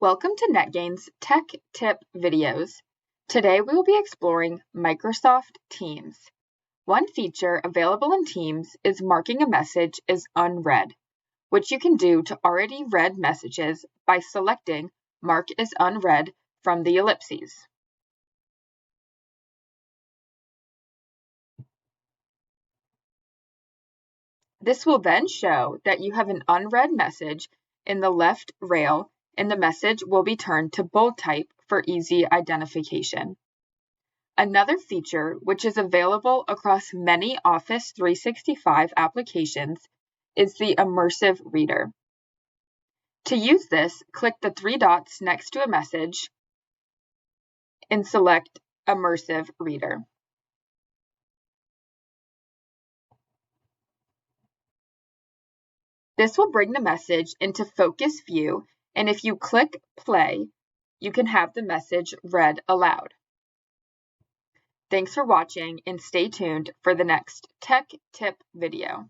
Welcome to NetGain's Tech Tip videos. Today we will be exploring Microsoft Teams. One feature available in Teams is marking a message as unread, which you can do to already read messages by selecting Mark as Unread from the ellipses. This will then show that you have an unread message in the left rail, and the message will be turned to bold type for easy identification. Another feature, which is available across many Office 365 applications, is the Immersive Reader. To use this, click the three dots next to a message and select Immersive Reader. This will bring the message into focus view, and if you click play, you can have the message read aloud. Thanks for watching and stay tuned for the next Tech Tip video.